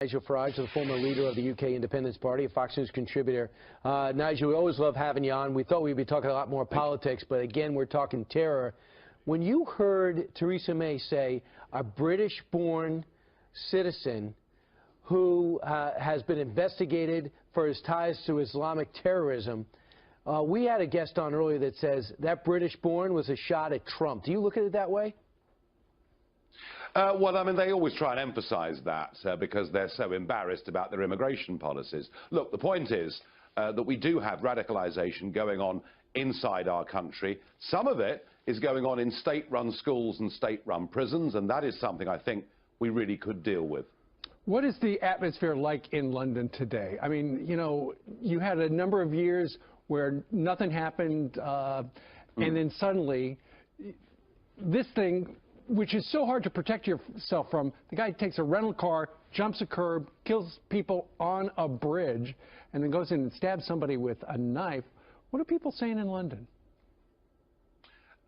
Nigel Farage, the former leader of the UK Independence Party, a Fox News contributor. Nigel, we always love having you on. We thought we'd be talking a lot more politics, but again, we're talking terror. When you heard Theresa May say a British-born citizen who has been investigated for his ties to Islamic terrorism, we had a guest on earlier that says that British-born was a shot at Trump. Do you look at it that way? Well, I mean, they always try and emphasize that because they're so embarrassed about their immigration policies. Look, the point is that we do have radicalization going on inside our country. Some of it is going on in state-run schools and state-run prisons, and that is something I think we really could deal with. What is the atmosphere like in London today? I mean, you know, you had a number of years where nothing happened, and then suddenly this thing, which is so hard to protect yourself from, the guy takes a rental car, jumps a curb, kills people on a bridge, and then goes in and stabs somebody with a knife. What are people saying in London?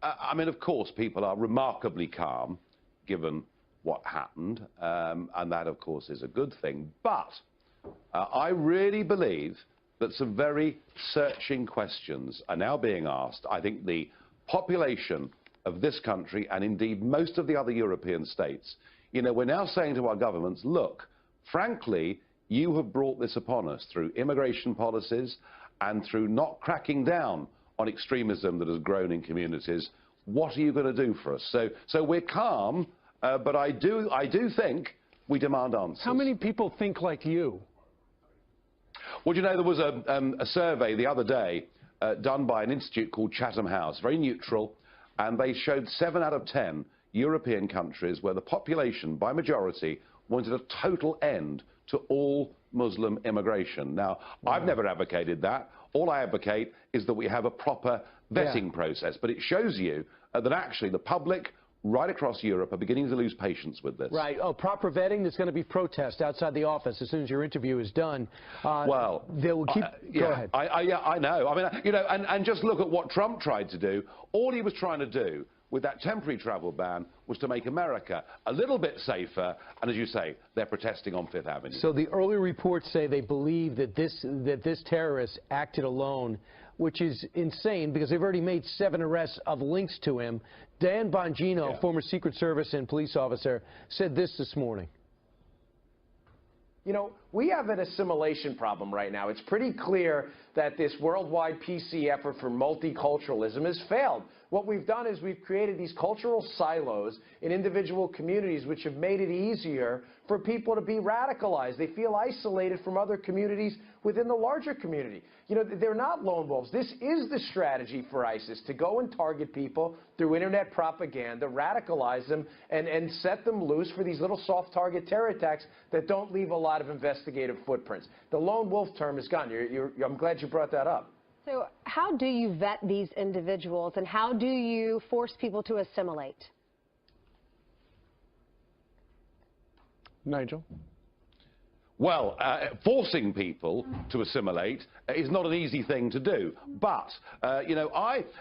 I mean, of course, people are remarkably calm, given what happened, and that, of course, is a good thing. But I really believe that some very searching questions are now being asked. I think the population of this country, and indeed most of the other European states, you know, we're now saying to our governments, look, frankly, you have brought this upon us through immigration policies and through not cracking down on extremism that has grown in communities. What are you going to do for us? So we're calm, but I do think we demand answers. How many people think like you? Well, you know, there was a survey the other day done by an institute called Chatham House, very neutral, and they showed 7 out of 10 European countries where the population, by majority, wanted a total end to all Muslim immigration. Now, I've never advocated that. All I advocate is that we have a proper vetting process. But it shows you that actually the public right across Europe are beginning to lose patience with this. Right. Oh, proper vetting. There's going to be protests outside the office as soon as your interview is done. Well, they will keep. Go ahead. Yeah, I know. I mean, you know, and just look at what Trump tried to do. All he was trying to do with that temporary travel ban was to make America a little bit safer. And as you say, they're protesting on Fifth Avenue. So the early reports say they believe that this terrorist acted alone, which is insane because they've already made 7 arrests of links to him. Dan Bongino, former Secret Service and police officer, said this morning. You know, we have an assimilation problem right now. It's pretty clear that this worldwide PC effort for multiculturalism has failed. What we've done is we've created these cultural silos in individual communities which have made it easier for people to be radicalized. They feel isolated from other communities within the larger community. You know, they're not lone wolves. This is the strategy for ISIS, to go and target people through internet propaganda, radicalize them, and set them loose for these little soft target terror attacks that don't leave a lot of investigative footprints. The lone wolf term is gone. I'm glad you brought that up. So how do you vet these individuals, and how do you force people to assimilate? Nigel? Well, forcing people to assimilate is not an easy thing to do. But, you know,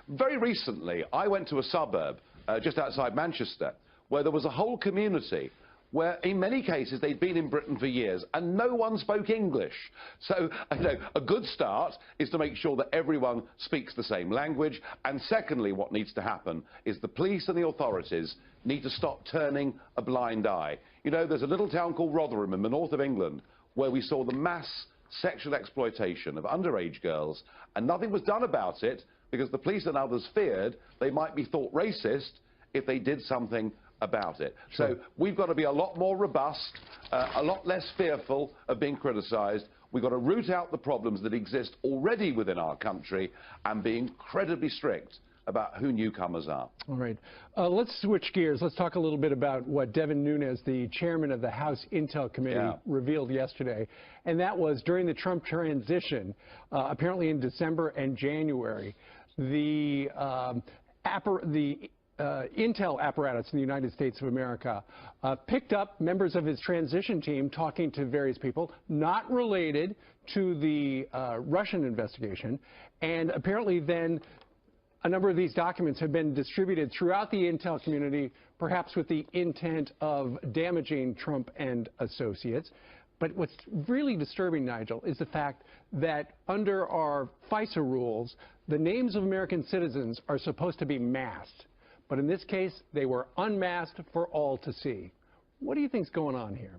very recently, I went to a suburb just outside Manchester where there was a whole community where in many cases they'd been in Britain for years and no one spoke English. So, you know, a good start is to make sure that everyone speaks the same language. And secondly, what needs to happen is the police and the authorities need to stop turning a blind eye. You know, there's a little town called Rotherham in the north of England where we saw the mass sexual exploitation of underage girls, and nothing was done about it because the police and others feared they might be thought racist if they did something about it. Sure. So we've got to be a lot more robust, a lot less fearful of being criticised. We've got to root out the problems that exist already within our country and be incredibly strict about who newcomers are. All right. Let's switch gears. Let's talk a little bit about what Devin Nunes, the chairman of the House Intel Committee, revealed yesterday. And that was during the Trump transition, apparently in December and January, the Intel apparatus in the United States of America picked up members of his transition team talking to various people not related to the Russian investigation, and apparently then a number of these documents have been distributed throughout the Intel community, perhaps with the intent of damaging Trump and associates. But what's really disturbing, Nigel, is the fact that under our FISA rules, the names of American citizens are supposed to be masked. But in this case, they were unmasked for all to see. What do you think's going on here?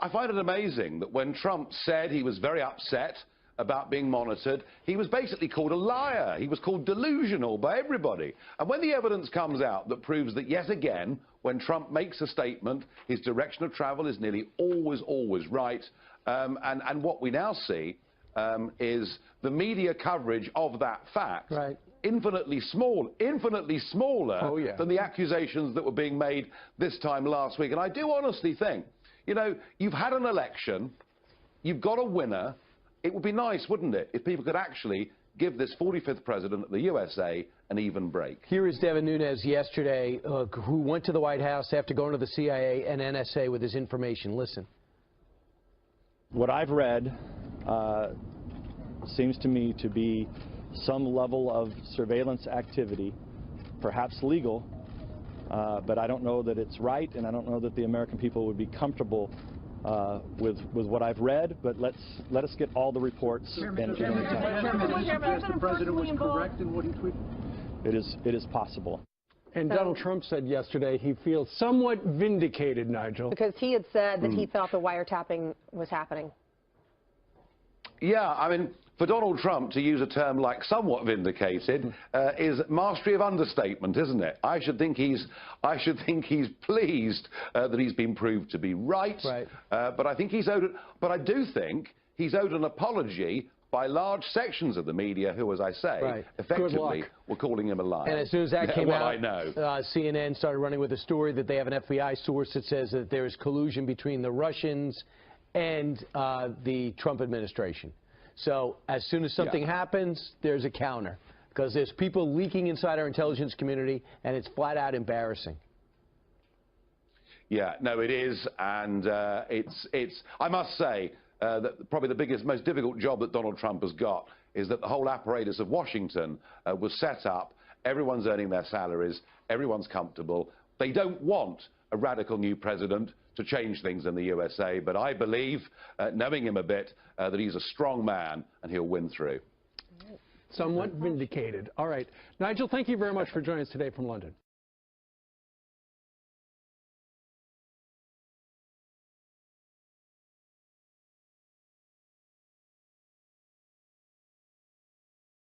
I find it amazing that when Trump said he was very upset about being monitored, he was basically called a liar. He was called delusional by everybody. And when the evidence comes out that proves that yet again, when Trump makes a statement, his direction of travel is nearly always right. And what we now see is the media coverage of that fact. Right. Infinitely smaller than the accusations that were being made this time last week. And I do honestly think, you know, you've had an election, you've got a winner. It would be nice, wouldn't it, if people could actually give this 45th president of the USA an even break. Here is Devin Nunes yesterday, who went to the White House after going to the CIA and NSA with his information. Listen. What I've read seems to me to be some level of surveillance activity, perhaps legal, but I don't know that it's right, and I don't know that the American people would be comfortable with what I've read, but let us get all the reports. The president was correct in what he tweeted? It is possible. And Donald Trump said yesterday he feels somewhat vindicated, Nigel. Because he had said that he felt the wiretapping was happening. Yeah, I mean, for Donald Trump to use a term like somewhat vindicated is mastery of understatement, isn't it? I should think he's pleased that he's been proved to be right. But I think I do think he's owed an apology by large sections of the media who, as I say, effectively were calling him a liar. And as soon as that came out, I know. CNN started running with a story that they have an FBI source that says that there is collusion between the Russians and the Trump administration. So as soon as something happens, there's a counter, because there's people leaking inside our intelligence community, and it's flat out embarrassing. Yeah, no, it is, and it's. I must say that probably the biggest, most difficult job that Donald Trump has got is that the whole apparatus of Washington was set up. Everyone's earning their salaries. Everyone's comfortable. They don't want a radical new president to change things in the USA, but I believe, knowing him a bit, that he's a strong man and he'll win through. Somewhat vindicated. All right. Nigel, thank you very much for joining us today from London.